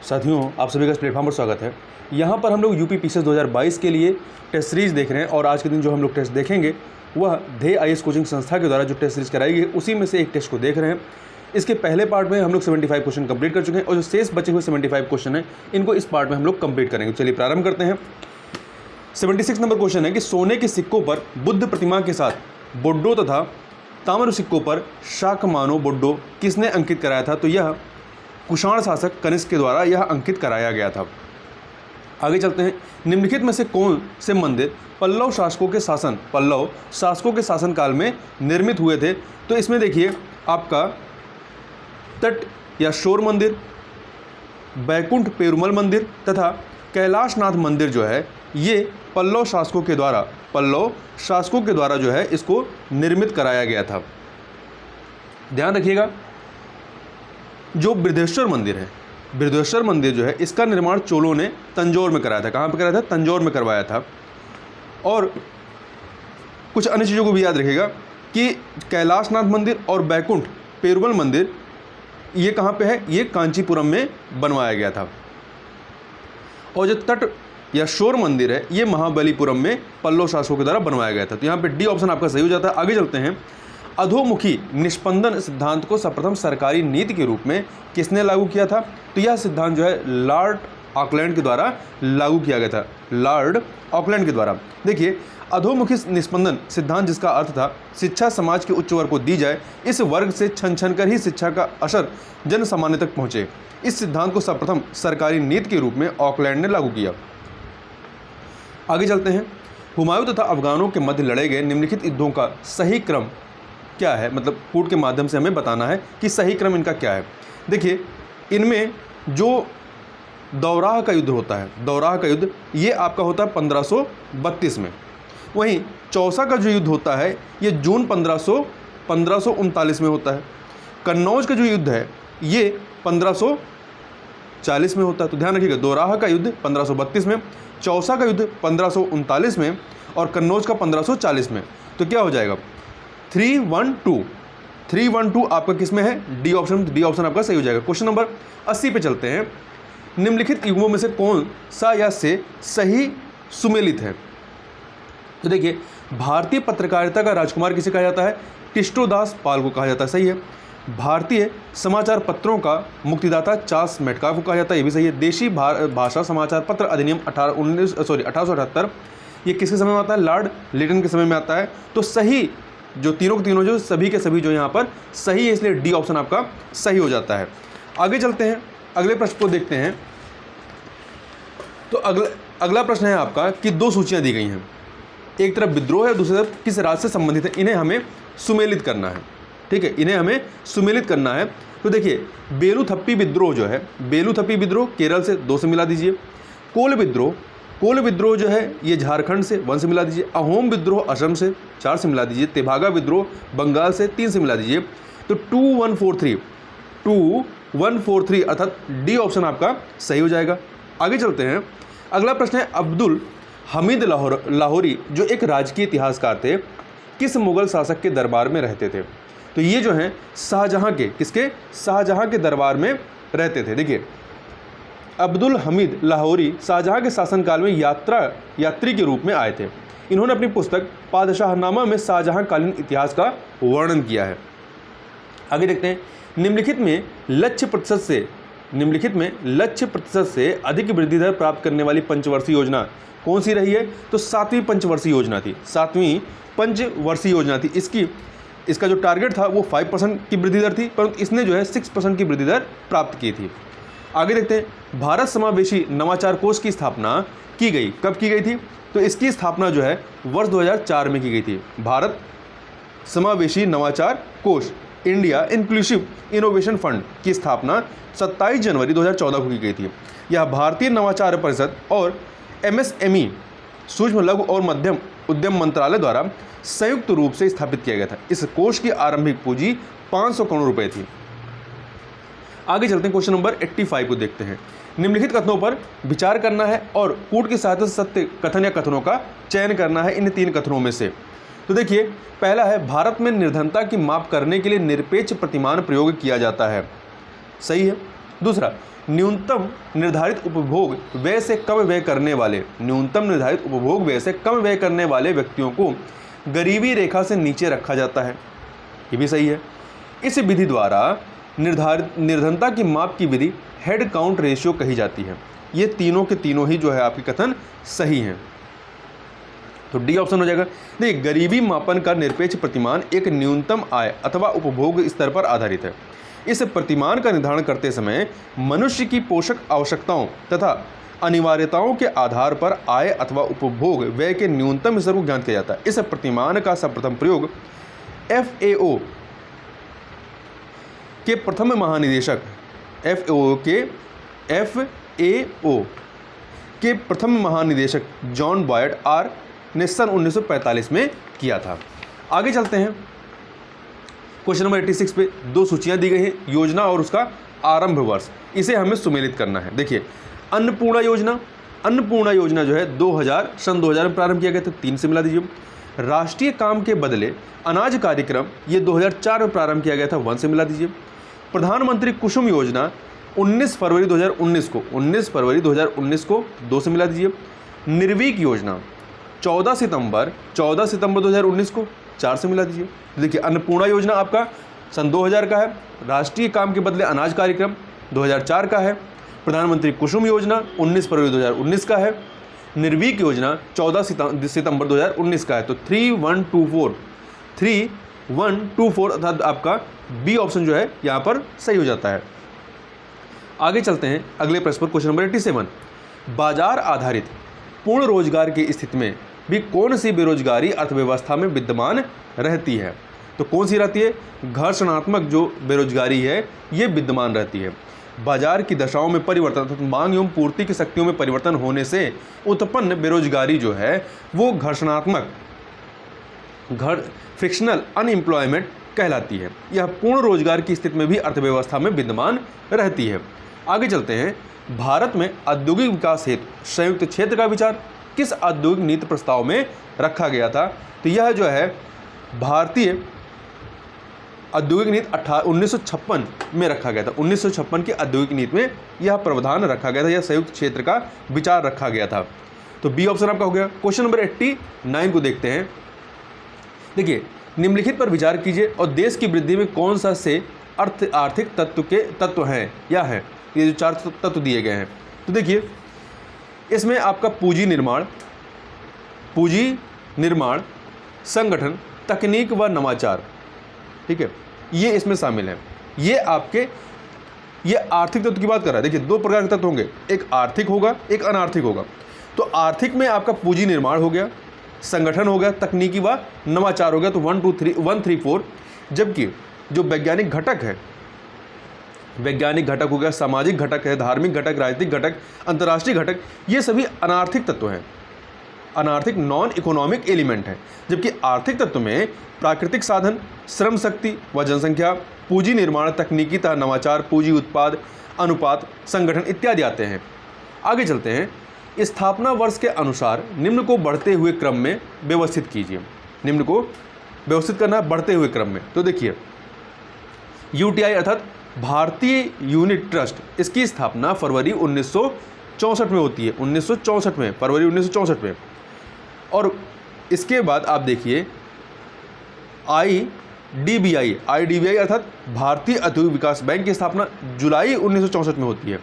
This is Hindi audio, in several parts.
साथियों, आप सभी का इस प्लेटफॉर्म पर स्वागत है। यहाँ पर हम लोग यूपी पीसीएस 2022 के लिए टेस्ट सीरीज देख रहे हैं और आज के दिन जो हम लोग टेस्ट देखेंगे वह ध्येय आईएएस कोचिंग संस्था के द्वारा जो टेस्ट सीरीज कराई गई है उसी में से एक टेस्ट को देख रहे हैं। इसके पहले पार्ट में हम लोग 75 क्वेश्चन कंप्लीट कर चुके हैं और जो शेष बचे हुए 75 क्वेश्चन हैं इनको इस पार्ट में हम लोग कंप्लीट करेंगे। चलिए प्रारंभ करते हैं। 76 नंबर क्वेश्चन है कि सोने के सिक्कों पर बुद्ध प्रतिमा के साथ बोड्डो तथा ताम्र सिक्कों पर शाकमानो बोड्डो किसने अंकित कराया था? तो यह कुषाण शासक कनिष्क के द्वारा यह अंकित कराया गया था। आगे चलते हैं। निम्नलिखित में से कौन से मंदिर पल्लव शासकों के शासन काल में निर्मित हुए थे? तो इसमें देखिए आपका तट या शोर मंदिर, बैकुंठ पेरुमल मंदिर तथा कैलाशनाथ मंदिर जो है ये पल्लव शासकों के द्वारा जो है इसको निर्मित कराया गया था। ध्यान रखिएगा, जो बृहदेश्वर मंदिर जो है इसका निर्माण चोलों ने तंजौर में कराया था। कहाँ पे कराया था? तंजौर में करवाया था। और कुछ अन्य चीज़ों को भी याद रखिएगा कि कैलाशनाथ मंदिर और बैकुंठ पेरुमल मंदिर ये कहाँ पे है? ये कांचीपुरम में बनवाया गया था। और जो तट या शोर मंदिर है ये महाबलीपुरम में पल्लव शासकों के द्वारा बनवाया गया था। तो यहाँ पे डी ऑप्शन आपका सही हो जाता है। आगे चलते हैं। अधोमुखी निष्पंदन सिद्धांत को सर्वप्रथम सरकारी नीति के रूप में किसने लागू किया था? तो यह सिद्धांत जो है लॉर्ड ऑकलैंड के द्वारा लागू किया गया था। लॉर्ड ऑकलैंड के द्वारा। देखिए, अधोमुखी निष्पंदन सिद्धांत जिसका अर्थ था शिक्षा समाज के उच्च वर्ग को दी जाए, इस वर्ग से छन कर ही शिक्षा का असर जन सामान्य तक पहुँचे। इस सिद्धांत को सर्वप्रथम सरकारी नीति के रूप में ऑकलैंड ने लागू किया। आगे चलते हैं। हुमायूं तथा अफगानों के मध्य लड़े गए निम्नलिखित युद्धों का सही क्रम क्या है? मतलब कूट के माध्यम से हमें बताना है कि सही क्रम इनका क्या है। देखिए, इनमें जो दौराह का युद्ध होता है, दौराह का युद्ध ये आपका होता है 1532 में। वहीं चौसा का जो युद्ध होता है ये जून 1539 में होता है। कन्नौज का जो युद्ध है ये 1540 में होता है। तो ध्यान रखिएगा, दौराह का युद्ध 1532 में, चौसा का युद्ध 1539 में और कन्नौज का 1540 में। तो क्या हो जाएगा? 312 आपका किस में है? डी ऑप्शन आपका सही हो जाएगा। क्वेश्चन नंबर 80 पे चलते हैं। निम्नलिखित युग्मों में से कौन सा या से सही सुमेलित है? तो देखिए, भारतीय पत्रकारिता का राजकुमार किसे कहा जाता है? कृष्णदास पाल को कहा जाता है, सही है। भारतीय समाचार पत्रों का मुक्तिदाता चार्ल्स मेटकाफ को कहा जाता है, ये भी सही है। देशी भाषा समाचार पत्र अधिनियम 1878 ये किसके समय में आता है? लॉर्ड लिटन के समय में आता है। तो सही जो तीनों के तीनों जो सभी के सभी जो यहाँ पर सही है, इसलिए डी ऑप्शन आपका सही हो जाता है। आगे चलते हैं, अगले प्रश्न को देखते हैं। तो अगला प्रश्न है आपका कि दो सूचियाँ दी गई हैं, एक तरफ विद्रोह है, दूसरी तरफ किस राज्य से संबंधित है, इन्हें हमें सुमेलित करना है। ठीक है, इन्हें हमें सुमेलित करना है। तो देखिए, बेलूथप्पी विद्रोह जो है, बेलूथप्पी विद्रोह केरल से 2 से मिला दीजिए। कोल विद्रोह जो है ये झारखंड से 1 से मिला दीजिए। अहोम विद्रोह असम से 4 से मिला दीजिए। तेभागा विद्रोह बंगाल से 3 से मिला दीजिए। तो 2143 अर्थात डी ऑप्शन आपका सही हो जाएगा। आगे चलते हैं। अगला प्रश्न है, अब्दुल हमीद लाहौरी जो एक राजकीय इतिहासकार थे, किस मुगल शासक के दरबार में रहते थे? तो ये जो हैं शाहजहां के दरबार में रहते थे। देखिए, अब्दुल हमीद लाहौरी शाहजहां के शासनकाल में यात्री के रूप में आए थे। इन्होंने अपनी पुस्तक पादशाहनामा में शाहजहां कालीन इतिहास का वर्णन किया है। आगे देखते हैं। निम्नलिखित में लक्ष्य प्रतिशत से अधिक वृद्धि दर प्राप्त करने वाली पंचवर्षीय योजना कौन सी रही है? तो 7वीं पंचवर्षीय योजना थी। इसका जो टारगेट था वो 5% की वृद्धि दर थी, परंतु इसने जो है 6% की वृद्धि दर प्राप्त की थी। आगे देखते हैं। भारत समावेशी नवाचार कोष की स्थापना की गई, कब की गई थी? तो इसकी स्थापना जो है वर्ष 2004 में की गई थी। भारत समावेशी नवाचार कोष, इंडिया इंक्लूसिव इनोवेशन फंड की स्थापना 27 जनवरी 2014 को की गई थी। यह भारतीय नवाचार परिषद और MSME सूक्ष्म लघु और मध्यम उद्यम मंत्रालय द्वारा संयुक्त रूप से स्थापित किया गया था। इस कोष की आरंभिक पूंजी 500 करोड़ रुपए थी। आगे चलते हैं, क्वेश्चन नंबर 85 को देखते हैं। निम्नलिखित कथनों पर विचार करना है और कूट की सहायता से सत्य कथन या कथनों का चयन करना है इन 3 कथनों में से। तो देखिए, पहला है भारत में निर्धनता की माप करने के लिए निरपेक्ष प्रतिमान प्रयोग किया जाता है, सही है। दूसरा, न्यूनतम निर्धारित उपभोग व्यय से कम व्यय करने वाले, न्यूनतम निर्धारित उपभोग व्यय से कम व्यय करने वाले व्यक्तियों को गरीबी रेखा से नीचे रखा जाता है। ये भी सही है। इस विधि द्वारा निर्धारित निर्धनता की माप की विधि हेड काउंट रेशियो कही जाती है। ये तीनों के तीनों ही जो है आपके कथन सही हैं। तो डी ऑप्शन हो जाएगा। देखिए, गरीबी मापन का निरपेक्ष प्रतिमान एक न्यूनतम आय अथवा उपभोग स्तर पर आधारित है। इस प्रतिमान का निर्धारण करते समय मनुष्य की पोषक आवश्यकताओं तथा अनिवार्यताओं के आधार पर आय अथवा उपभोग व्यय के न्यूनतम स्तर को ज्ञात किया जाता है। इस प्रतिमान का सर्वप्रथम प्रयोग FAO के प्रथम महानिदेशक FAO के प्रथम महानिदेशक जॉन बॉयड आर ने सन 1945 में किया था। आगे चलते हैं। क्वेश्चन नंबर 86 पे दो सूचियां दी गई हैं, योजना और उसका आरंभ वर्ष। इसे हमें सुमेलित करना है। देखिए, अन्नपूर्णा योजना जो है सन 2000 में प्रारंभ किया गया था, 3 से मिला दीजिए। राष्ट्रीय काम के बदले अनाज कार्यक्रम ये 2004 में प्रारंभ किया गया था, 1 से मिला दीजिए। प्रधानमंत्री कुसुम योजना 19 फरवरी 2019 को 2 से मिला दीजिए। निर्वीक योजना 14 सितंबर 2019 को 4 से मिला दीजिए। देखिए, अन्नपूर्णा योजना आपका सन 2000 का है, राष्ट्रीय काम के बदले अनाज कार्यक्रम 2004 का है, प्रधानमंत्री कुसुम योजना 19 फरवरी 2019 का है, निर्वीक योजना 14 सितंबर 2019 का है। तो 3124 अर्थात आपका बी ऑप्शन जो है यहाँ पर सही हो जाता है। आगे चलते हैं अगले प्रश्न पर। क्वेश्चन नंबर 87, बाजार आधारित पूर्ण रोजगार की स्थिति में भी कौन सी बेरोजगारी अर्थव्यवस्था में विद्यमान रहती है? तो कौन सी रहती है? घर्षणात्मक जो बेरोजगारी है ये विद्यमान रहती है। बाजार की दशाओं में परिवर्तन अर्थात मांग एवं पूर्ति की शक्तियों में परिवर्तन होने से उत्पन्न बेरोजगारी जो है वो घर्षणात्मक फ्रिक्शनल अनएम्प्लॉयमेंट कहलाती है। यह पूर्ण रोजगार की स्थिति में भी अर्थव्यवस्था में विद्यमान रहती है। आगे चलते हैं। भारत में औद्योगिक विकास हेतु संयुक्त क्षेत्र का विचार किस औद्योगिक नीति प्रस्ताव में रखा गया था? तो यह जो है भारतीय औद्योगिक नीति 1956 में रखा गया था। 1956 की औद्योगिक नीति में यह प्रावधान रखा गया था, यह संयुक्त क्षेत्र का विचार रखा गया था। तो बी ऑप्शन आपका हो गया। क्वेश्चन नंबर 89 को देखते हैं। देखिए, निम्नलिखित पर विचार कीजिए और देश की वृद्धि में कौन सा से आर्थिक तत्व हैं या है। ये जो 4 तत्व दिए गए हैं। तो देखिए, इसमें आपका पूंजी निर्माण, संगठन, तकनीक व नवाचार, ठीक है, ये इसमें शामिल है। ये आर्थिक तत्व की बात कर रहा है। देखिए, 2 प्रकार के तत्व होंगे, एक आर्थिक होगा, एक अनार्थिक होगा। तो आर्थिक में आपका पूंजी निर्माण हो गया, संगठन हो गया, तकनीकी व नवाचार हो गया। तो 1 3 4। जबकि जो वैज्ञानिक घटक है, वैज्ञानिक घटक हो गया, सामाजिक घटक है, धार्मिक घटक, राजनीतिक घटक, अंतर्राष्ट्रीय घटक, ये सभी अनार्थिक तत्व हैं, अनार्थिक नॉन इकोनॉमिक एलिमेंट है। जबकि आर्थिक तत्व में प्राकृतिक साधन, श्रम शक्ति व जनसंख्या, पूंजी निर्माण, तकनीकी तथा नवाचार, पूंजी उत्पाद अनुपात, संगठन इत्यादि आते हैं। आगे चलते हैं। स्थापना वर्ष के अनुसार निम्न को बढ़ते हुए क्रम में व्यवस्थित कीजिए। निम्न को व्यवस्थित करना है बढ़ते हुए क्रम में। तो देखिए, UTI अर्थात भारतीय यूनिट ट्रस्ट, इसकी स्थापना फरवरी 1964 में होती है, 1964 में, फरवरी 1964 में। और इसके बाद आप देखिए IDBI अर्थात भारतीय औद्योगिक विकास बैंक की स्थापना जुलाई 1964 में होती है।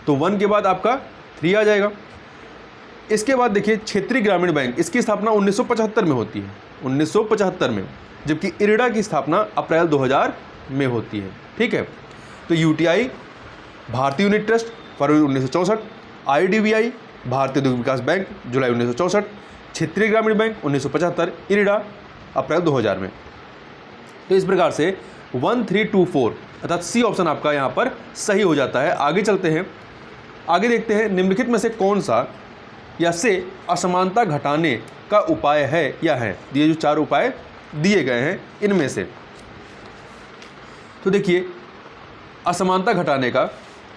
तो 1 के बाद आपका 3 आ जाएगा। इसके बाद देखिए क्षेत्रीय ग्रामीण बैंक, इसकी स्थापना 1975 में होती है, 1975 में। जबकि इरडा की स्थापना अप्रैल 2000 में होती है। ठीक है, तो UTI भारतीय यूनिट ट्रस्ट फरवरी 1964, IDBI भारतीय औद्योगिक विकास बैंक जुलाई 1964, क्षेत्रीय ग्रामीण बैंक 1975, इरडा अप्रैल 2000 में। तो इस प्रकार से 1 3 2 4 अर्थात सी ऑप्शन आपका यहाँ पर सही हो जाता है। आगे चलते हैं, आगे देखते हैं निम्नलिखित में से कौन सा या से असमानता घटाने का उपाय है या है। ये जो 4 उपाय दिए गए हैं इनमें से, तो देखिए असमानता घटाने का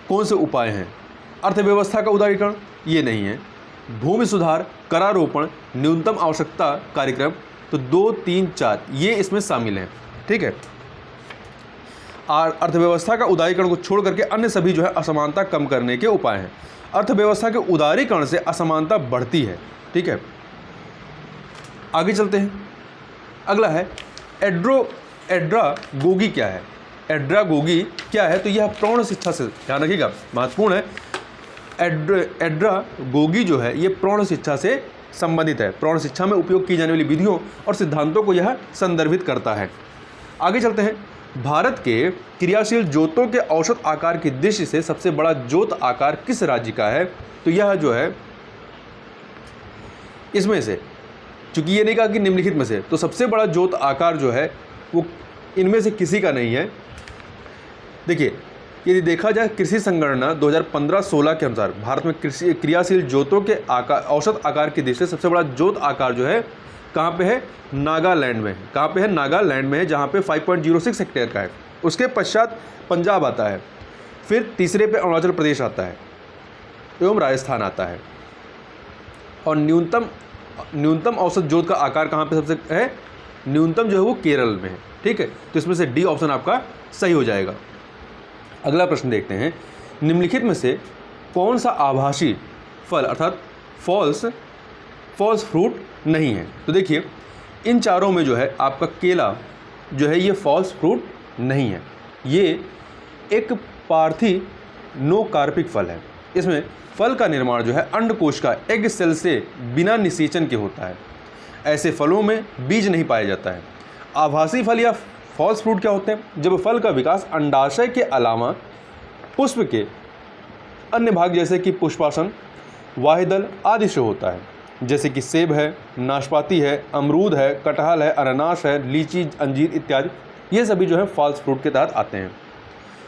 कौन से उपाय हैं। अर्थव्यवस्था का उदारीकरण ये नहीं है, भूमि सुधार, करारोपण, न्यूनतम आवश्यकता कार्यक्रम, तो 2 3 4 ये इसमें शामिल हैं। ठीक है, अर्थव्यवस्था का उदारीकरण को छोड़ करके अन्य सभी जो है असमानता कम करने के उपाय हैं। अर्थव्यवस्था के उदारीकरण से असमानता बढ़ती है। ठीक है, आगे चलते हैं। अगला है एड्रागोगी क्या है? एड्रागोगी क्या है? तो यह प्रौढ़ शिक्षा से, ध्यान रखिएगा, महत्वपूर्ण है। एड्रागोगी जो है ये प्रौढ़ शिक्षा से संबंधित है। प्रौढ़ शिक्षा में उपयोग की जाने वाली विधियों और सिद्धांतों को यह संदर्भित करता है। आगे चलते हैं। भारत के क्रियाशील जोतों के औसत आकार की दृष्टि से सबसे बड़ा जोत आकार किस राज्य का है? तो यह जो है इसमें से, चूंकि ये नहीं कहा कि निम्नलिखित में से, तो सबसे बड़ा जोत आकार जो है वो इनमें से किसी का नहीं है। देखिए, यदि देखा जाए कृषि संगणना 2015-16 के अनुसार भारत में कृषि क्रियाशील जोतों के औसत आकार की दृष्टि से सबसे बड़ा जोत आकार जो है कहाँ पे है? नागालैंड में। कहाँ पे है? नागालैंड में है, जहाँ पे 5.06 हेक्टेयर का है। उसके पश्चात पंजाब आता है, फिर तीसरे पे अरुणाचल प्रदेश आता है एवं राजस्थान आता है। और न्यूनतम औसत जोत का आकार कहाँ पे सबसे है? न्यूनतम जो है वो केरल में है। ठीक है, तो इसमें से डी ऑप्शन आपका सही हो जाएगा। अगला प्रश्न देखते हैं। निम्नलिखित में से कौन सा आभासी फल अर्थात फॉल्स फ्रूट नहीं है? तो देखिए, इन चारों में जो है आपका केला जो है ये फॉल्स फ्रूट नहीं है। ये एक पार्थिनोकार्पिक फल है। इसमें फल का निर्माण जो है अंडकोश का एग सेल से बिना निषेचन के होता है। ऐसे फलों में बीज नहीं पाया जाता है। आभासी फल या फॉल्स फ्रूट क्या होते हैं? जब फल का विकास अंडाशय के अलावा पुष्प के अन्य भाग जैसे कि पुष्पासन, वाहिदल आदि से होता है, जैसे कि सेब है, नाशपाती है, अमरूद है, कटहल है, अनानास है, लीची, अंजीर इत्यादि। ये सभी जो है फॉल्स फ्रूट के तहत आते हैं।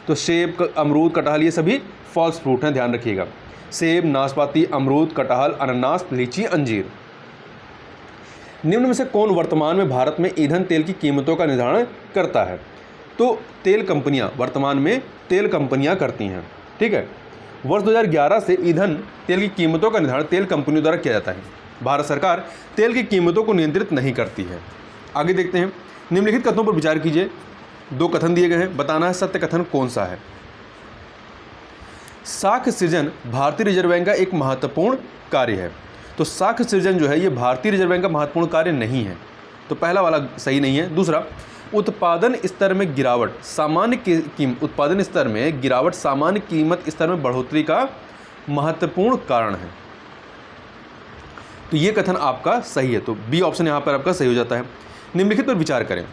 तो सेब, अमरूद, कटहल ये सभी फॉल्स फ्रूट हैं, ध्यान रखिएगा। सेब, नाशपाती, अमरूद, कटहल, अनानास, लीची, अंजीर। निम्न में से कौन वर्तमान में भारत में ईंधन तेल की कीमतों का निर्धारण करता है? तो तेल कंपनियां, वर्तमान में तेल कंपनियां करती हैं। ठीक है, वर्ष 2011 से ईंधन तेल की कीमतों का निर्धारण तेल कंपनियों द्वारा किया जाता है। भारत सरकार तेल की कीमतों को नियंत्रित नहीं करती है। आगे देखते हैं। निम्नलिखित कथनों पर विचार कीजिए। 2 कथन दिए गए हैं, बताना है सत्य कथन कौन सा है। साख सृजन भारतीय रिजर्व बैंक का एक महत्वपूर्ण कार्य है। तो साख सृजन जो है ये भारतीय रिजर्व बैंक का महत्वपूर्ण कार्य नहीं है, तो पहला वाला सही नहीं है। दूसरा, उत्पादन स्तर में गिरावट उत्पादन स्तर में गिरावट सामान्य कीमत स्तर में बढ़ोतरी का महत्वपूर्ण कारण है, तो ये कथन आपका सही है। तो बी ऑप्शन यहाँ पर आपका सही हो जाता है। निम्नलिखित पर विचार करें।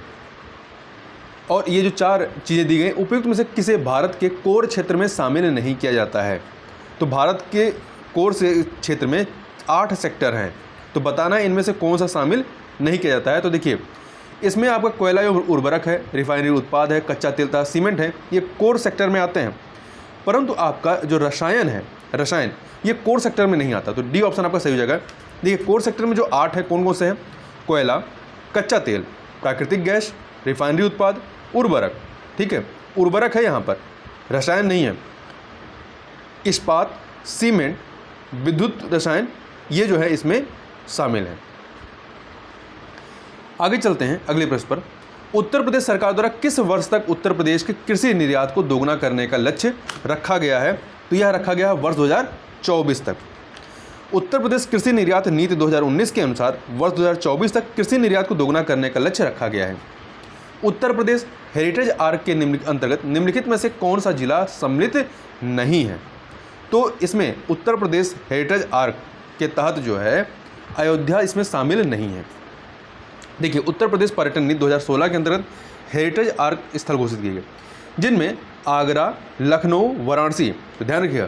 और ये जो 4 चीज़ें दी गई, उपयुक्त में से किसे भारत के कोर क्षेत्र में शामिल नहीं किया जाता है? तो भारत के कोर से क्षेत्र में 8 सेक्टर हैं, तो बताना है इनमें से कौन सा शामिल नहीं किया जाता है। तो देखिए, इसमें आपका कोयला एवं उर्वरक है, रिफाइनरी उत्पाद है, कच्चा तेल तथा सीमेंट है, ये कोर सेक्टर में आते हैं। परंतु आपका जो रसायन ये कोर सेक्टर में नहीं आता, तो डी ऑप्शन आपका सही हो जाएगा। देखिए, कोर सेक्टर में जो 8 है कौन कौन से हैं? कोयला, कच्चा तेल, प्राकृतिक गैस, रिफाइनरी उत्पाद, उर्वरक। ठीक है, उर्वरक है यहाँ पर, रसायन नहीं है। इस्पात, सीमेंट, विद्युत रसायन, ये जो है इसमें शामिल है। आगे चलते हैं अगले प्रश्न पर। उत्तर प्रदेश सरकार द्वारा किस वर्ष तक उत्तर प्रदेश के कृषि निर्यात को दोगुना करने का लक्ष्य रखा गया है? तो यह रखा गया है वर्ष 2024 तक। उत्तर प्रदेश कृषि निर्यात नीति 2019 के अनुसार वर्ष 2024 तक कृषि निर्यात को दोगुना करने का लक्ष्य रखा गया है। उत्तर प्रदेश हेरिटेज आर्क के अंतर्गत निम्नलिखित में से कौन सा जिला सम्मिलित नहीं है? तो इसमें उत्तर प्रदेश हेरिटेज आर्क के तहत जो है अयोध्या इसमें शामिल नहीं है। देखिए, उत्तर प्रदेश पर्यटन नीति 2016 के अंतर्गत हेरिटेज आर्क स्थल घोषित किए गए, जिनमें आगरा, लखनऊ, वाराणसी, तो ध्यान रखिएगा,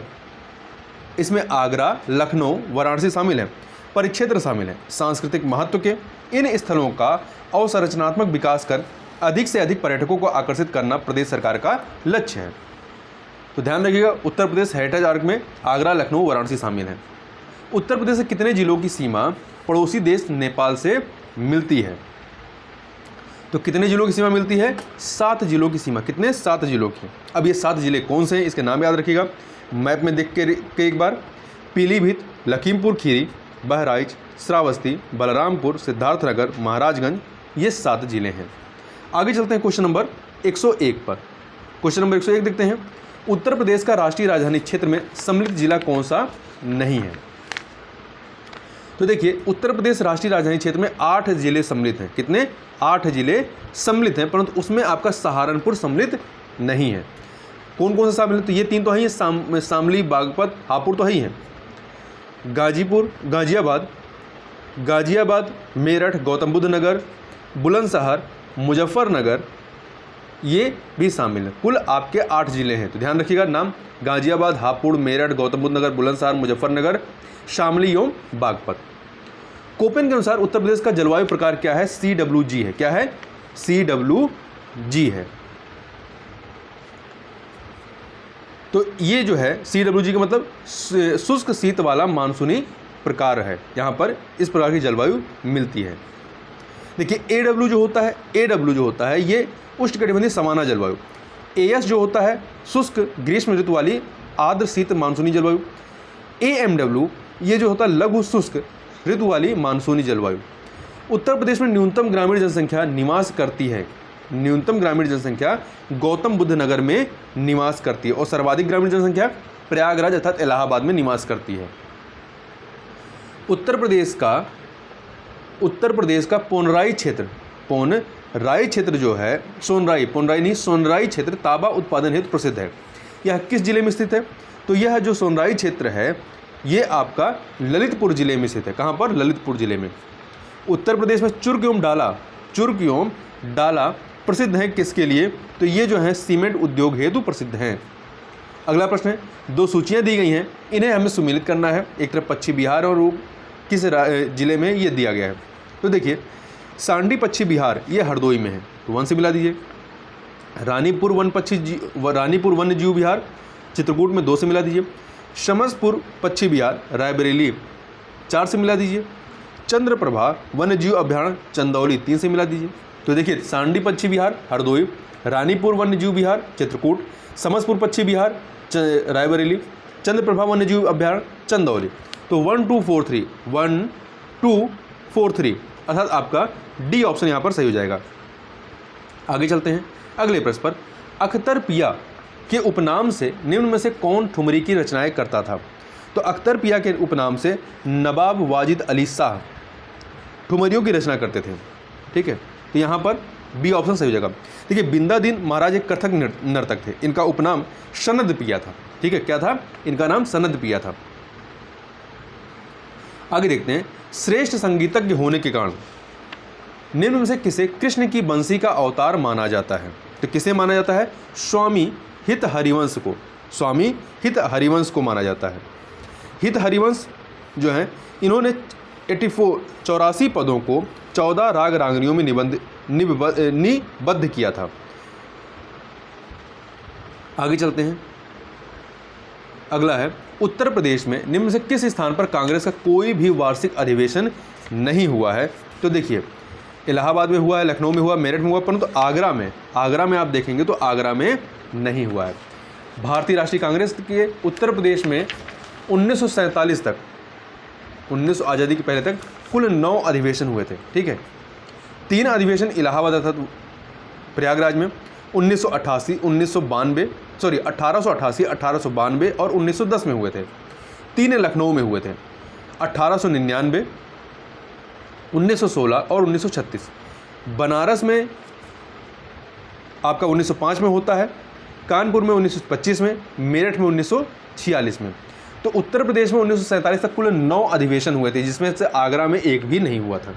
इसमें आगरा, लखनऊ, वाराणसी शामिल है। परिक्षेत्र शामिल है। सांस्कृतिक महत्व के इन स्थलों का अवसंरचनात्मक विकास कर अधिक से अधिक पर्यटकों को आकर्षित करना प्रदेश सरकार का लक्ष्य है। तो ध्यान रखिएगा, उत्तर प्रदेश हेरिटेज आर्क में आगरा, लखनऊ, वाराणसी शामिल हैं। उत्तर प्रदेश से कितने जिलों की सीमा पड़ोसी देश नेपाल से मिलती है? तो कितने जिलों की सीमा मिलती है? 7 जिलों की सीमा। कितने? 7 जिलों की। अब ये 7 जिले कौन से हैं इसके नाम याद रखिएगा, मैप में देख के एक बार। पीलीभीत, लखीमपुर खीरी, बहराइच, श्रावस्ती, बलरामपुर, सिद्धार्थनगर, महाराजगंज, ये 7 जिले हैं। आगे चलते हैं क्वेश्चन नंबर 101 पर। क्वेश्चन नंबर 101 देखते हैं, उत्तर प्रदेश का राष्ट्रीय राजधानी क्षेत्र में सम्मिलित जिला कौन सा नहीं है? तो देखिए, उत्तर प्रदेश राष्ट्रीय राजधानी क्षेत्र में 8 जिले सम्मिलित हैं। कितने? 8 जिले सम्मिलित हैं, परंतु उसमें आपका सहारनपुर सम्मिलित नहीं है। कौन कौन सा शामिल है? तो ये 3 तो है ही, शामली, बागपत, हापुड़ तो है ही हैं। गाजियाबाद, मेरठ, गौतम बुद्ध नगर, बुलंदशहर, मुजफ्फरनगर, ये भी शामिल है। कुल आपके 8 जिले हैं, तो ध्यान रखिएगा नाम, गाजियाबाद, हापुड़, मेरठ, गौतम बुद्ध नगर, बुलंदशहर, मुजफ्फरनगर, शामली एवं बागपत। कोपेन के अनुसार उत्तर प्रदेश का जलवायु प्रकार क्या है? CWG है। क्या है? CWG है। तो ये जो है CWG का मतलब शुष्क शीत वाला मानसूनी प्रकार है। यहाँ पर इस प्रकार की जलवायु मिलती है। देखिए AW जो होता है ये उष्णकटिबंधीय समाना जलवायु। AS जो होता है शुष्क ग्रीष्म ऋतु वाली आर्द्र शीत मानसूनी जलवायु। AMW ये जो होता है लघु शुष्क ऋतु वाली मानसूनी जलवायु। उत्तर प्रदेश में न्यूनतम ग्रामीण जनसंख्या निवास करती है, न्यूनतम ग्रामीण जनसंख्या गौतम बुद्ध नगर में निवास करती है और सर्वाधिक ग्रामीण जनसंख्या प्रयागराज अर्थात इलाहाबाद में निवास करती है। उत्तर प्रदेश का पोनराई क्षेत्र जो है, सोनराई क्षेत्र तांबा उत्पादन हेतु प्रसिद्ध है। यह किस जिले में स्थित है? तो यह जो सोनराई क्षेत्र है ये आपका ललितपुर जिले में स्थित है। कहाँ पर? ललितपुर जिले में। उत्तर प्रदेश में चुर्क एवं डाला प्रसिद्ध हैं किसके लिए? तो ये जो है सीमेंट उद्योग हेतु प्रसिद्ध हैं। अगला प्रश्न है, 2 सूचियाँ दी गई हैं, इन्हें हमें सम्मिलित करना है। एक तरफ पश्चिम बिहार और किस जिले में ये दिया गया है? तो देखिए सांडी पश्चिम बिहार ये हरदोई में है, तो 1 से मिला दीजिए। रानीपुर वन्य जीव विहार चित्रकूट में 2 से मिला दीजिए। शमसपुर पश्चिम बिहार रायबरेली 4 से मिला दीजिए। चंद्रप्रभा वन्य जीव अभ्यारण्य चंदौली 3 से मिला दीजिए। तो देखिए सांडी पश्चिम बिहार हरदोई, रानीपुर वन्य जीव विहार चित्रकूट, समसपुर पश्चिम बिहार रायबरेली, चंद्रप्रभा वन्य जीव अभ्यारण्य चंदौली। तो 1 2 4 3 अर्थात आपका डी ऑप्शन यहाँ पर सही हो जाएगा। आगे चलते हैं अगले प्रश्न पर। अख्तरपिया के उपनाम से निम्न में से कौन ठुमरी की रचनाएं करता था? तो अख्तरपिया के उपनाम से नवाब वाजिद अली शाह ठुमरियों की रचना करते थे। ठीक है, तो यहाँ पर बी ऑप्शन सही हो जाएगा। देखिए बिंदादीन महाराज एक कथक नर्तक थे, इनका उपनाम सनद पिया था। ठीक है, क्या था? इनका नाम सनद पिया था। आगे देखते हैं, श्रेष्ठ संगीतज्ञ होने के कारण निम्न में से किसे कृष्ण की बंसी का अवतार माना जाता है? तो किसे माना जाता है? स्वामी हित हरिवंश को माना जाता है। हित हरिवंश जो है इन्होंने 84 पदों को 14 राग रागनियों में निबद्ध किया था। आगे चलते हैं, अगला है उत्तर प्रदेश में निम्न से किस स्थान पर कांग्रेस का कोई भी वार्षिक अधिवेशन नहीं हुआ है? तो देखिए इलाहाबाद में हुआ है, लखनऊ में हुआ, मेरठ में हुआ, परंतु आगरा में आप देखेंगे तो आगरा में नहीं हुआ है। भारतीय राष्ट्रीय कांग्रेस के उत्तर प्रदेश में 1947 तक, 19 आज़ादी के पहले तक कुल 9 अधिवेशन हुए थे। ठीक है, 3 अधिवेशन इलाहाबाद अर्थात प्रयागराज में 1888, 1892 और 1910 में हुए थे। 3 लखनऊ में हुए थे, 1899, 1916 और 1936। बनारस में आपका 1905 में होता है, कानपुर में 1925 में, मेरठ में 1946 में। तो उत्तर प्रदेश में 1947 तक कुल 9 अधिवेशन हुए थे, जिसमें से आगरा में एक भी नहीं हुआ था।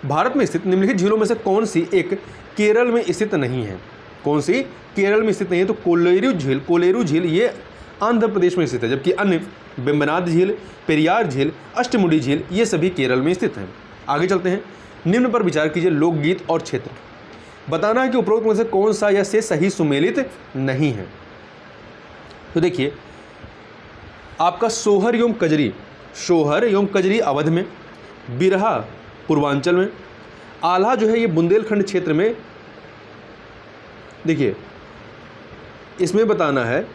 भारत में स्थित निम्नलिखित झीलों में से कौन सी एक केरल में स्थित नहीं है? कौन सी केरल में स्थित नहीं है? तो कोलेरू झील ये आंध्र प्रदेश में स्थित है, जबकि अन्य वेम्बनाड झील, पेरियार झील, अष्टमुडी झील ये सभी केरल में स्थित हैं। आगे चलते हैं, निम्न पर विचार कीजिए। लोकगीत और क्षेत्र बताना है कि उपरोक्त में से कौन सा या से सही सुमेलित नहीं है। तो देखिए आपका सोहर एवं कजरी अवध में, बिरहा पूर्वांचल में, आल्हा जो है ये बुंदेलखंड क्षेत्र में। देखिए इसमें बताना है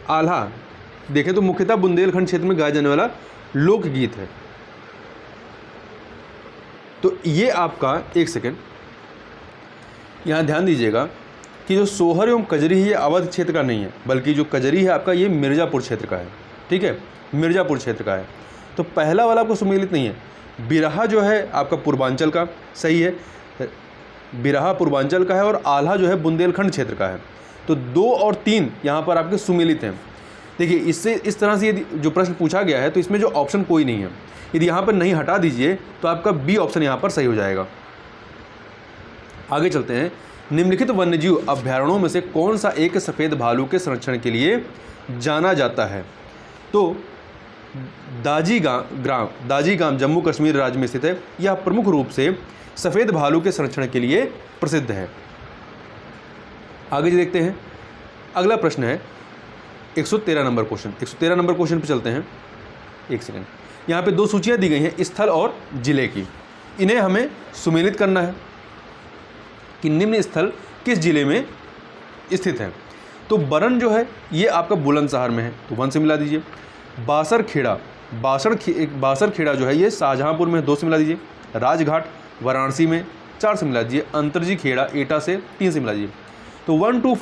आल्हा, देखें तो मुख्यतः बुंदेलखंड क्षेत्र में गाया जाने वाला लोकगीत है। तो ये आपका, एक सेकेंड यहाँ ध्यान दीजिएगा, कि जो सोहर एवं कजरी है ये अवध क्षेत्र का नहीं है, बल्कि जो कजरी है आपका ये मिर्ज़ापुर क्षेत्र का है। ठीक है, मिर्ज़ापुर क्षेत्र का है। तो पहला वाला आपको सुमेलित नहीं है। बिरहा जो है आपका पूर्वांचल का, सही है, बिरहा पूर्वांचल का है, और आल्हा जो है बुंदेलखंड क्षेत्र का है। तो 2 और 3 यहाँ पर आपके सुमेलित हैं। देखिए, इससे इस तरह से यदि जो प्रश्न पूछा गया है तो इसमें जो ऑप्शन कोई नहीं है, यदि यहाँ पर नहीं हटा दीजिए तो आपका बी ऑप्शन यहाँ पर सही हो जाएगा। आगे चलते हैं। निम्नलिखित वन्यजीव अभ्यारण्यों में से कौन सा एक सफ़ेद भालू के संरक्षण के लिए जाना जाता है? तो दाजीगाम जम्मू कश्मीर राज्य में स्थित है। यह प्रमुख रूप से सफ़ेद भालू के संरक्षण के लिए प्रसिद्ध है। आगे देखते हैं। अगला प्रश्न है 113 नंबर क्वेश्चन। 113 नंबर क्वेश्चन पे चलते हैं। एक सेकंड। यहाँ पे 2 सूचियाँ दी गई हैं स्थल और जिले की। इन्हें हमें सुमेलित करना है कि निम्न स्थल किस जिले में स्थित है। तो बरन जो है ये आपका बुलंदशहर में है, तो 1 से मिला दीजिए। बासर खेड़ा जो है ये शाहजहाँपुर में, 2 से मिला दीजिए। राजघाट वाराणसी में, 4 से मिला दीजिए। अंतरजी खेड़ा एटा से, 3 से मिला दीजिए। तो 1 2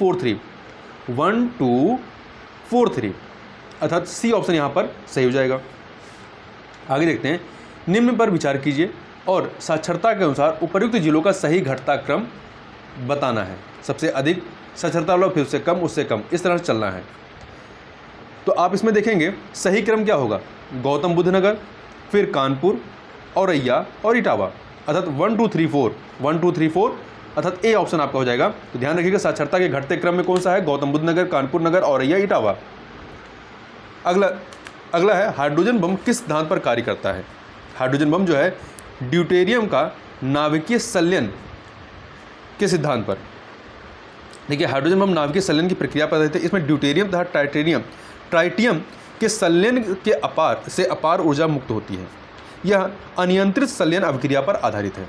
4 3 अर्थात सी ऑप्शन यहाँ पर सही हो जाएगा। आगे देखते हैं। निम्न पर विचार कीजिए और साक्षरता के अनुसार उपर्युक्त जिलों का सही घटता क्रम बताना है। सबसे अधिक साक्षरता वाला, फिर उससे कम, उससे कम, इस तरह से चलना है। तो आप इसमें देखेंगे सही क्रम क्या होगा, गौतम बुद्ध नगर, फिर कानपुर, औरैया और इटावा, अर्थात 1 2 3 4 अर्थात ए ऑप्शन आपका हो जाएगा। तो ध्यान रखिएगा साक्षरता के घटते क्रम में कौन सा है, गौतम बुद्ध नगर, कानपुर नगर, औरैया, इटावा। अगला है हाइड्रोजन बम किस सिद्धांत पर कार्य करता है? हाइड्रोजन बम जो है ड्यूटेरियम का नाभिकीय संलयन के सिद्धांत पर। देखिए, हाइड्रोजन बम नाभिकीय संलयन की प्रक्रिया पर आधारित है। इसमें ड्यूटेरियम तथा ट्राइटियम के संलयन के अपार ऊर्जा मुक्त होती है। यह अनियंत्रित संलयन अभिक्रिया पर आधारित है।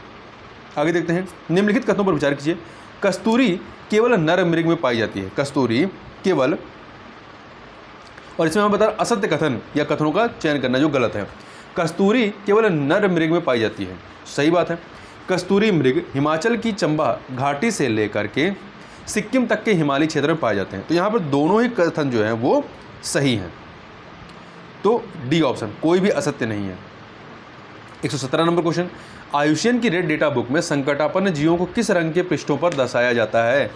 आगे देखते हैं। निम्नलिखित कथनों पर विचार कीजिए। कस्तूरी केवल नर मृग में पाई जाती है। कस्तूरी केवल, और इसमें हम बता रहे असत्य कथन या कथनों का चयन करना जो गलत है। कस्तूरी केवल नर मृग में पाई जाती है, सही बात है। कस्तूरी मृग हिमाचल की चंबा घाटी से लेकर के सिक्किम तक के हिमालयी क्षेत्र में पाए जाते हैं। तो यहाँ पर दोनों ही कथन जो हैं वो सही हैं। तो डी ऑप्शन, कोई भी असत्य नहीं है। 117 नंबर क्वेश्चन। आयुष्मान की रेड डेटा बुक में संकटापन्न जीवों को किस रंग के पृष्ठों पर दर्शाया जाता है?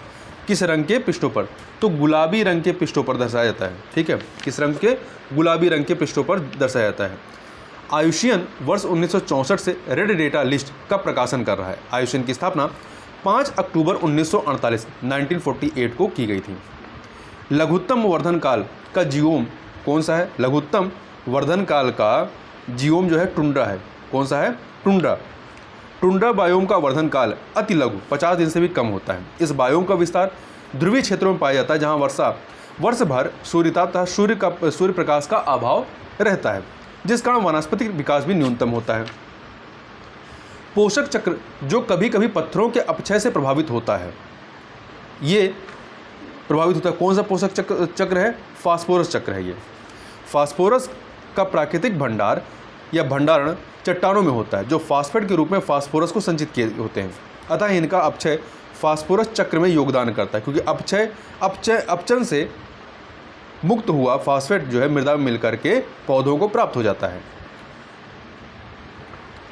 किस रंग के पृष्ठों पर? तो गुलाबी रंग के पृष्ठों पर दर्शाया जाता है। ठीक है, किस रंग के? गुलाबी रंग के पृष्ठों पर दर्शाया जाता है। आयुष्मान वर्ष 1964 से रेड डेटा लिस्ट का प्रकाशन कर रहा है। आयुष्मान की स्थापना 5 अक्टूबर 1948 को की गई थी। लघुत्तम वर्धन काल का जीवोम कौन सा है? लघुत्तम वर्धन काल का जीवोम जो है टुंड्रा है। कौन सा है? टुंड्रा। टुंड्रा बायोम का वर्धन काल अति लघु 50 दिन से भी कम होता है। इस बायोम का विस्तार ध्रुवीय क्षेत्रों में पाया जाता है, जहां वर्ष भर सूर्यताप तथा सूर्य प्रकाश का अभाव रहता है, जिस कारण वनस्पतिक विकास भी न्यूनतम होता है। पोषक चक्र जो कभी कभी पत्थरों के अपक्षय से प्रभावित होता है, ये प्रभावित होता है। कौन सा पोषक चक्र है? फास्फोरस चक्र है। ये फास्फोरस का प्राकृतिक भंडार या भंडारण चट्टानों में होता है, जो फास्फेट के रूप में फास्फोरस को संचित किए होते हैं। अतः इनका अपक्षय फास्फोरस चक्र में योगदान करता है, क्योंकि अपचन से मुक्त हुआ फास्फेट जो है मृदा में मिलकर के पौधों को प्राप्त हो जाता है।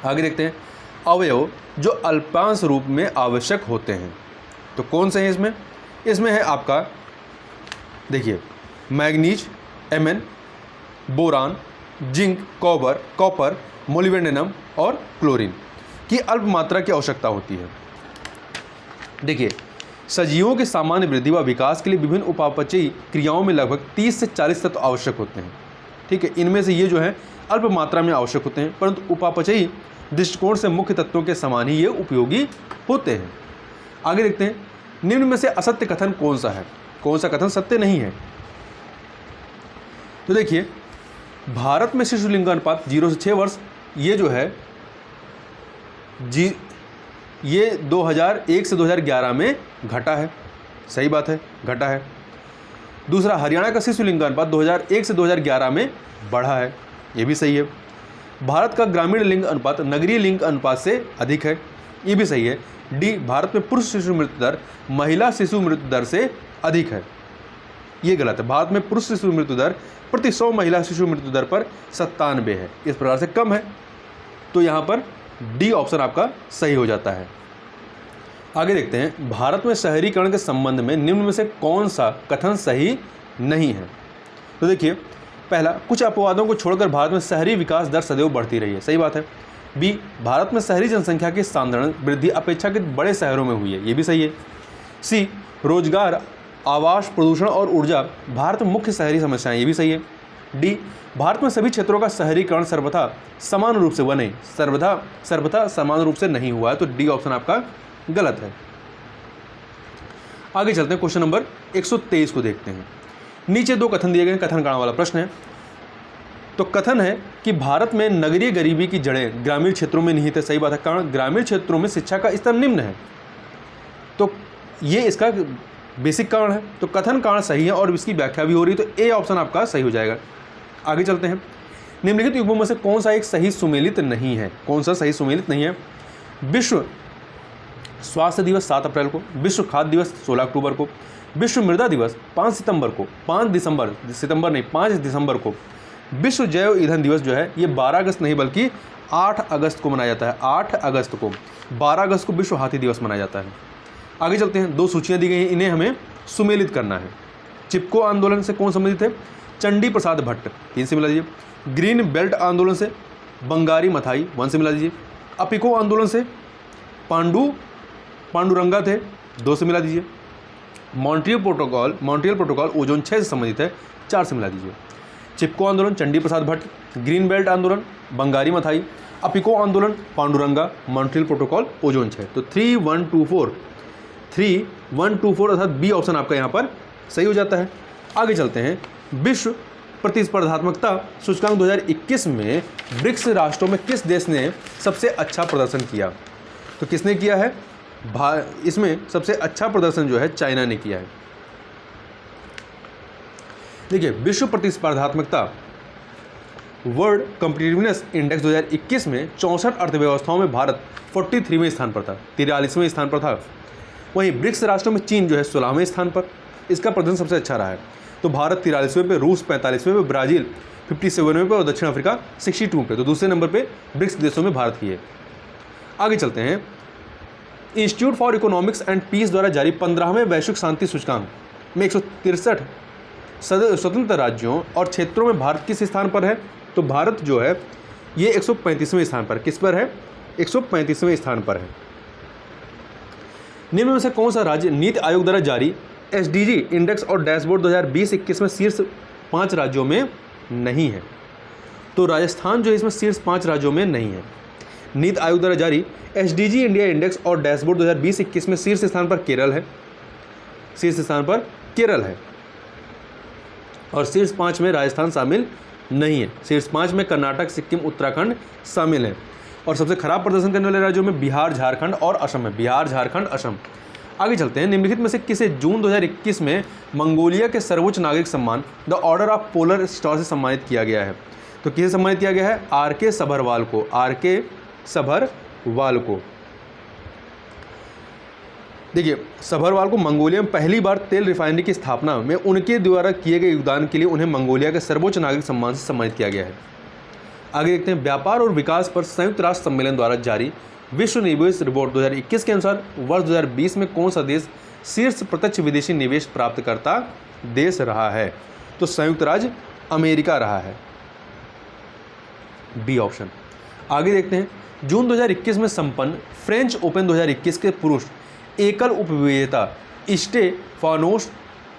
आगे देखते हैं। अवयव जो अल्पांश रूप में आवश्यक होते हैं, तो कौन से हैं इसमें? इसमें है आपका, देखिए, manganese, Mn, boron, zinc, copper, molybdenum और क्लोरीन की अल्प मात्रा की आवश्यकता होती है। देखिए, सजीवों के सामान्य वृद्धि व विकास के लिए विभिन्न उपापचयी क्रियाओं में लगभग 30 से 40 तत्व आवश्यक होते हैं। ठीक है, इनमें से ये जो है अल्प मात्रा में आवश्यक होते हैं, परंतु उपापचयी दृष्टिकोण से मुख्य तत्वों के समान ही ये उपयोगी होते हैं। आगे देखते हैं। निम्न में से असत्य कथन कौन सा है? कौन सा कथन सत्य नहीं है? तो देखिए, भारत में शिशु लिंगानुपात 0 से 6 वर्ष ये जो है ये 2001 से 2011 में घटा है, सही बात है, घटा है। दूसरा, हरियाणा का शिशु लिंगानुपात 2001 से 2011 में बढ़ा है, ये भी सही है। भारत का ग्रामीण लिंग अनुपात नगरीय लिंग अनुपात से अधिक है, ये भी सही है। डी, भारत में पुरुष शिशु मृत्यु दर महिला शिशु मृत्यु दर से अधिक है, ये गलत है। भारत में पुरुष शिशु मृत्यु दर प्रति 100 महिला शिशु मृत्यु दर पर 97 है, इस प्रकार से कम है। तो यहाँ पर डी ऑप्शन आपका सही हो जाता है। आगे देखते हैं, भारत में शहरीकरण के संबंध में निम्न में से कौन सा कथन सही नहीं है। तो देखिए, पहला, कुछ अपवादों को छोड़कर भारत में शहरी विकास दर सदैव बढ़ती रही है, सही बात है। बी, भारत में शहरी जनसंख्या की साधारण वृद्धि अपेक्षाकृत बड़े शहरों में हुई है, ये भी सही है। सी, रोजगार, आवास, प्रदूषण और ऊर्जा भारत में मुख्य शहरी समस्याएं, ये भी सही है। डी, भारत में सभी क्षेत्रों का शहरीकरण सर्वथा समान रूप से हुआ नहीं, सर्वथा समान रूप से नहीं हुआ है, तो डी ऑप्शन आपका गलत है। आगे चलते हैं, क्वेश्चन नंबर 123 को देखते हैं। नीचे दो कथन दिए गए हैं, कथन कारण वाला प्रश्न है। तो कथन है कि भारत में नगरीय गरीबी की जड़ें ग्रामीण क्षेत्रों में निहित है, सही बात है। कारण, ग्रामीण क्षेत्रों में शिक्षा का स्तर निम्न है, तो ये इसका बेसिक कारण है। तो कथन कारण सही है और इसकी व्याख्या भी हो रही है, तो ए ऑप्शन आपका सही हो जाएगा। आगे चलते हैं, निम्नलिखित युग्मों में से कौन सा एक सही सुमेलित नहीं है, कौन सा सही सुमेलित नहीं है। विश्व स्वास्थ्य दिवस 7 अप्रैल को, विश्व खाद्य दिवस 16 अक्टूबर को, विश्व मृदा दिवस 5 सितंबर को, 5 दिसंबर को, विश्व जैव ईंधन दिवस जो है ये 12 अगस्त नहीं बल्कि 8 अगस्त को मनाया जाता है। 8 अगस्त को, 12 अगस्त को विश्व हाथी दिवस मनाया जाता है। आगे चलते हैं, दो सूचियाँ दी गई हैं, इन्हें हमें सुमेलित करना है। चिपको आंदोलन से कौन संबंधित है, चंडी प्रसाद भट्ट, 3 से मिला दीजिए। ग्रीन बेल्ट आंदोलन से बंगारी मथाई, 1 से मिला दीजिए। अपिको आंदोलन से पांडुरंगा थे, 2 से मिला दीजिए। मॉन्ट्रियल प्रोटोकॉल ओजोन 6 से संबंधित है, 4 से मिला दीजिए। चिपको आंदोलन चंडी प्रसाद भट्ट, ग्रीन बेल्ट आंदोलन बंगारी मथाई, अपिको आंदोलन पांडुरंगा, मॉन्ट्रियल प्रोटोकॉल ओजोन 6, तो 3-1-2-4 अर्थात बी ऑप्शन आपका यहाँ पर सही हो जाता है। आगे चलते हैं, विश्व प्रतिस्पर्धात्मकता सूचकांक 2021 में ब्रिक्स राष्ट्रों में किस देश ने सबसे अच्छा प्रदर्शन किया। तो किसने किया है, इसमें सबसे अच्छा प्रदर्शन जो है चाइना ने किया है। देखिए, विश्व प्रतिस्पर्धात्मकता वर्ल्ड कॉम्पिटिटिवनेस इंडेक्स 2021 में 64 अर्थव्यवस्थाओं में भारत 43वें स्थान पर था, 43वें स्थान पर था। वहीं ब्रिक्स राष्ट्रों में चीन जो है 16वें स्थान पर, इसका प्रदर्शन सबसे अच्छा रहा है। तो भारत 43वें पे, रूस 45वें पे, ब्राज़ील 57वें पे और दक्षिण अफ्रीका 62 पे। तो दूसरे नंबर पे ब्रिक्स देशों में भारत की है। आगे चलते हैं, institute for economics and peace द्वारा जारी 15वें वैश्विक शांति सूचकांक में 163 स्वतंत्र राज्यों और क्षेत्रों में भारत किस स्थान पर है। तो भारत जो है ये 135वें स्थान पर, किस पर है, 135वें स्थान पर है। निम्न में से कौन सा राज्य नीति आयोग द्वारा जारी एसडीजी इंडेक्स और डैशबोर्ड 2020-21 में शीर्ष 5 राज्यों में नहीं है। तो राजस्थान जो है इसमें शीर्ष 5 राज्यों में नहीं है। नीति आयोग द्वारा जारी एसडीजी इंडिया इंडेक्स और डैशबोर्ड 2020-21 में शीर्ष स्थान पर केरल है, शीर्ष स्थान पर केरल है, और शीर्ष 5 में राजस्थान शामिल नहीं है। शीर्ष 5 में कर्नाटक, सिक्किम, उत्तराखंड शामिल है, और सबसे खराब प्रदर्शन करने वाले राज्यों में बिहार, झारखंड और असम है, बिहार, झारखंड, असम। आगे चलते हैं, निम्नलिखित में से किसे जून 2021 में मंगोलिया के सर्वोच्च नागरिक सम्मान the order of polar star से सम्मानित किया गया है। तो किसे सम्मानित किया गया है, आर.के. सभरवाल को, आर.के. सभरवाल को। देखिए, सभरवाल को मंगोलिया में पहली बार तेल रिफाइनरी की स्थापना में उनके द्वारा किए गए योगदान के लिए उन्हें मंगोलिया के सर्वोच्च नागरिक सम्मान से सम्मानित किया गया है। आगे देखते हैं, व्यापार और विकास पर संयुक्त राष्ट्र सम्मेलन द्वारा जारी विश्व निवेश रिपोर्ट 2021 के अनुसार वर्ष 2020 में कौन सा देश शीर्ष प्रत्यक्ष विदेशी निवेश प्राप्तकर्ता देश रहा है। तो संयुक्त राज्य अमेरिका रहा है, बी ऑप्शन। आगे देखते हैं, जून 2021 में संपन्न फ्रेंच ओपन 2021 के पुरुष एकल उपविजेता स्टेफानोस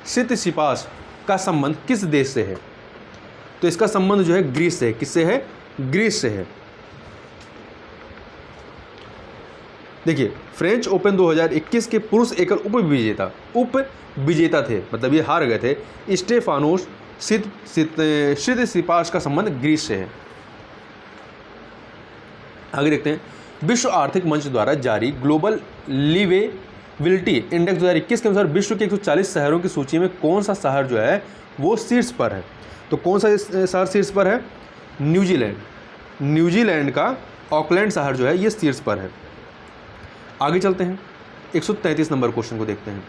सितसिपास का संबंध किस देश से है। तो इसका संबंध जो है ग्रीस से है। किससे है, ग्रीस से है। देखिए, फ्रेंच ओपन 2021 के पुरुष एकल उपविजेता थे, मतलब ये हार गए थे, स्टेफानोस सितसिपास का संबंध ग्रीस से है। आगे देखते हैं, विश्व आर्थिक मंच द्वारा जारी ग्लोबल लिवेबिलिटी इंडेक्स 2021 के अनुसार विश्व के 140 शहरों की सूची में कौन सा शहर जो है वो शीर्ष पर है। तो कौन सा शहर शीर्ष पर है, न्यूजीलैंड का ऑकलैंड शहर जो है ये शीर्ष पर है। आगे चलते हैं 133 नंबर क्वेश्चन को देखते हैं।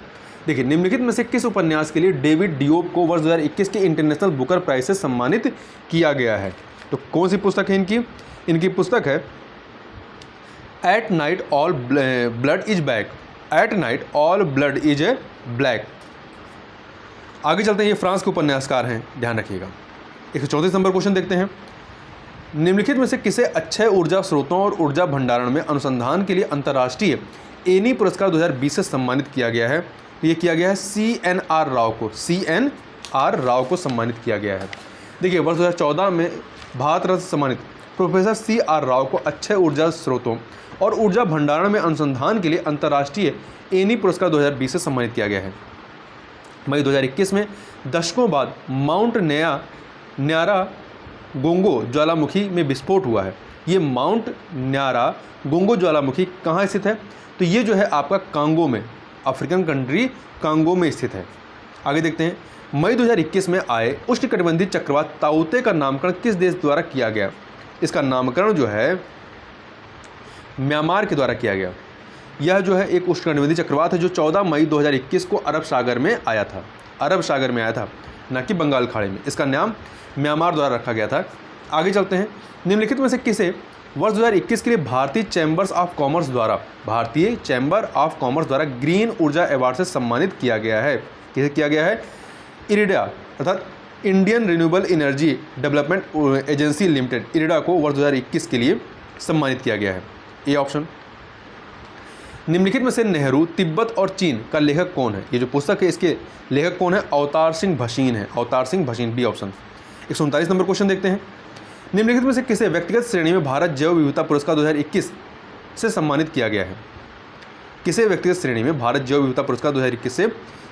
देखिए, निम्नलिखित में से किस उपन्यास के लिए डेविड डियोप को वर्ष 2021 के इंटरनेशनल बुकर प्राइज से सम्मानित किया गया है? तो कौन सी पुस्तक है इनकी पुस्तक है at night all blood is back, at night all blood is black. आगे चलते हैं, ये फ्रांस के उपन्यासकार हैं, ध्यान रखिएगा। 134 नंबर क्वेश्चन देखते हैं। निम्नलिखित में से किसे अक्षय ऊर्जा स्रोतों और ऊर्जा भंडारण में अनुसंधान के लिए अंतर्राष्ट्रीय एनी पुरस्कार 2020 से सम्मानित किया गया है? ये किया गया है CNR राव को, CNR राव को सम्मानित किया गया है। देखिए, वर्ष 2014 में भारत रत्न से सम्मानित प्रोफेसर CR राव को अक्षय ऊर्जा स्रोतों और ऊर्जा भंडारण में अनुसंधान के लिए अंतर्राष्ट्रीय एनी पुरस्कार 2020 से सम्मानित किया गया है। मई 2021 में दशकों बाद माउंट न्यारा गोंगो ज्वालामुखी में विस्फोट हुआ है। ये माउंट न्यारा गोंगो ज्वालामुखी कहाँ स्थित है? तो ये जो है आपका कांगो में, अफ्रीकन कंट्री कांगो में स्थित है। आगे देखते हैं, मई 2021 में आए उष्णकटिबंधीय चक्रवात ताउते का नामकरण किस देश द्वारा किया गया? इसका नामकरण जो है म्यांमार के द्वारा किया गया। यह जो है एक उष्णकटिबंधीय चक्रवात है जो 14 मई 2021 को अरब सागर में आया था, अरब सागर में आया था, न कि बंगाल खाड़ी में। इसका नाम म्यांमार द्वारा रखा गया था। आगे चलते हैं, निम्नलिखित में से किसे वर्ष 2021 के लिए भारतीय चैम्बर ऑफ कॉमर्स द्वारा ग्रीन ऊर्जा अवार्ड से सम्मानित किया गया है? किसे किया गया है? इरिडा अर्थात Indian renewable energy development agency limited, IREDA को वर्ष 2021 के लिए सम्मानित किया गया है। A option. निम्नलिखित में से नेहरू, तिब्बत और चीन का लेखक कौन है? ये जो पुस्तक है इसके लेखक कौन है? अवतार सिंह भसीन है, Avtar Singh Bhasin, B option. 139 number question देखते हैं। निम्नलिखित में से किसे व्यक्तिगत श्रेणी में भारत जैव विविधता पुरस्कार 2021 से सम्मानित किया गया है? किसे व्यक्तिगत श्रेणी में भारत जैव विविधता पुरस्कार 2021 से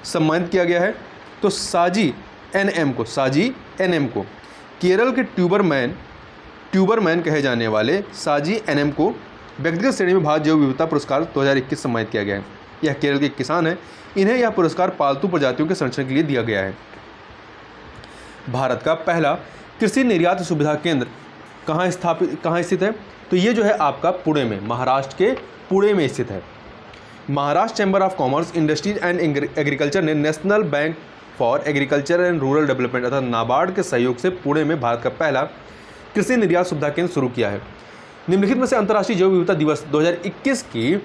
सम्मानित किया गया है? तो साजी NM को, केरल के ट्यूबरमैन कहे जाने वाले साजी NM को व्यक्तिगत श्रेणी में भारत जैव विविधता पुरस्कार 2021 सम्मानित किया गया है। यह केरल के किसान हैं, इन्हें यह पुरस्कार पालतू प्रजातियों के संरक्षण के लिए दिया गया है। भारत का पहला कृषि निर्यात सुविधा केंद्र कहाँ स्थित है? तो ये जो है आपका पुणे में, महाराष्ट्र के पुणे में स्थित है। Maharashtra chamber of commerce, industries and agriculture ने national bank for agriculture and rural development अर्थात नाबार्ड के सहयोग से पुणे में भारत का पहला कृषि निर्यात सुविधा केंद्र शुरू किया है। निम्नलिखित में से अंतर्राष्ट्रीय जैव विविधता दिवस 2021 की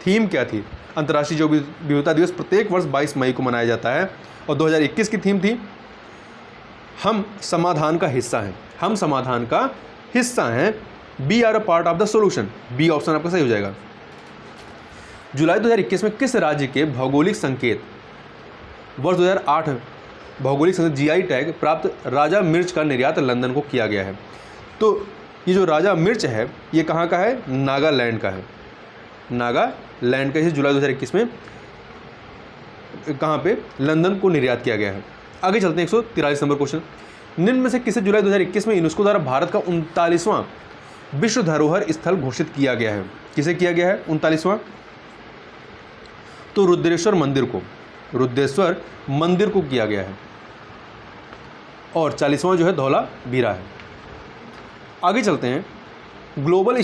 थीम क्या थी? अंतर्राष्ट्रीय जैव विविधता दिवस प्रत्येक वर्ष 22 मई को मनाया जाता है और 2021 की थीम थी हम समाधान का हिस्सा हैं, हम समाधान का हिस्सा हैं, B are a part of the solution, B option आपका सही हो जाएगा। जुलाई 2021 में किस राज्य के भौगोलिक संकेत वर्ष 2008 भौगोलिक संकेत GI टैग प्राप्त राजा मिर्च का निर्यात लंदन को किया गया है? तो ये जो राजा मिर्च है ये कहाँ का है? नागालैंड का है, नागालैंड का। इसे जुलाई 2021 में कहाँ पे? लंदन को निर्यात किया गया है। आगे चलते हैं 143 नंबर क्वेश्चन। निम्न में से किसे जुलाई 2021 में यूनेस्को द्वारा भारत का 39वां विश्व धरोहर स्थल घोषित किया गया है? किसे किया गया है 39वां? तो रुद्रेश्वर मंदिर को किया गया है और 40वां जो है धौला बीरा है। आगे चलते हैं, ग्लोबल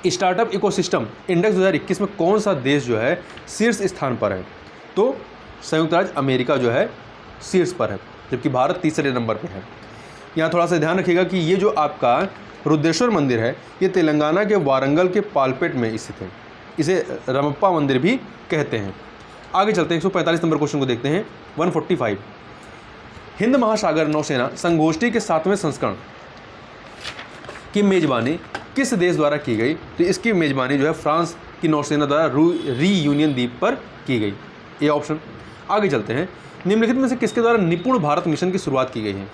स्टार्टअप इकोसिस्टम इंडेक्स 2021 में कौन सा देश जो है शीर्ष स्थान पर है? तो संयुक्त राज्य अमेरिका जो है शीर्ष पर है, जबकि भारत तीसरे नंबर पर है। यहाँ थोड़ा सा ध्यान रखिएगा कि ये जो आपका रुद्रेश्वर मंदिर है ये तेलंगाना के वारंगल के पालपेट में स्थित है, इसे रमप्पा मंदिर भी कहते हैं। आगे चलते हैं 145 नंबर क्वेश्चन को देखते हैं। 145 हिंद महासागर नौसेना संगोष्ठी के 7वें संस्करण की मेजबानी किस देश द्वारा की गई? तो इसकी मेजबानी जो है फ्रांस की नौसेना द्वारा रीयूनियन द्वीप पर की गई, ये ऑप्शन। आगे चलते हैं, निम्नलिखित में से किसके द्वारा निपुण भारत मिशन की शुरुआत की गई है?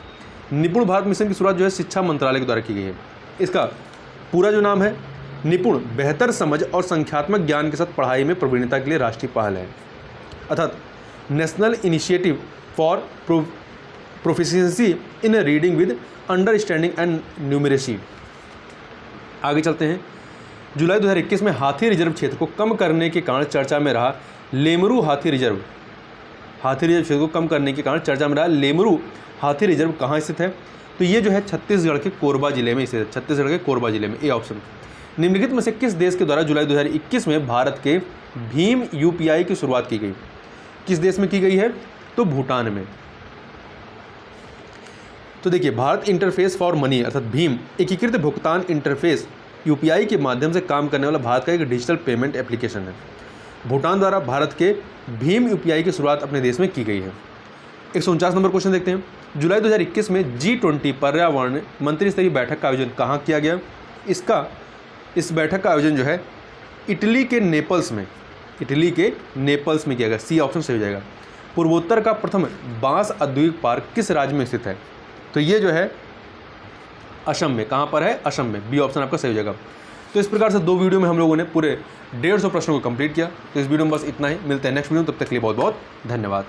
निपुण भारत मिशन की शुरुआत जो है शिक्षा मंत्रालय के द्वारा की गई है। इसका पूरा जो नाम है निपुण बेहतर समझ और संख्यात्मक ज्ञान के साथ पढ़ाई में प्रवीणता के लिए राष्ट्रीय पहल है, अर्थात national initiative for proficiency in reading with understanding and numeracy. आगे चलते हैं, जुलाई 2021 में हाथी रिजर्व क्षेत्र को कम करने के कारण चर्चा में रहा लेमरू हाथी रिजर्व क्षेत्र को कम करने के कारण चर्चा में रहा लेमरू हाथी रिजर्व कहाँ स्थित है? तो ये जो है छत्तीसगढ़ के कोरबा जिले में स्थित है, छत्तीसगढ़ के कोरबा जिले में, ए ऑप्शन। निम्नलिखित में से किस देश के द्वारा जुलाई 2021 में भारत के भीम यूपीआई की शुरुआत की गई? किस देश में की गई है? तो भूटान में। तो देखिए, भारत इंटरफेस फॉर मनी अर्थात भीम एकीकृत भुगतान इंटरफेस यूपीआई के माध्यम से काम करने वाला भारत का एक डिजिटल पेमेंट एप्लीकेशन है। भूटान द्वारा भारत के भीम यूपीआई की शुरुआत अपने देश में की गई है। 149 नंबर क्वेश्चन देखते हैं। जुलाई 2021 में G20 पर्यावरण मंत्री स्तरीय बैठक का आयोजन कहाँ किया गया? इस बैठक का आयोजन जो है इटली के नेपल्स में किया गया। सी ऑप्शन सही हो जाएगा। पूर्वोत्तर का प्रथम बांस औद्योगिक पार्क किस राज्य में स्थित है? तो ये जो है असम में। कहाँ पर है? असम में। बी ऑप्शन आपका सही हो जाएगा। तो इस प्रकार से 2 वीडियो में हम लोगों ने पूरे 150 प्रश्नों को कंप्लीट किया। तो इस वीडियो में बस इतना ही। मिलते हैं नेक्स्ट वीडियो में, तब तक के लिए बहुत बहुत धन्यवाद।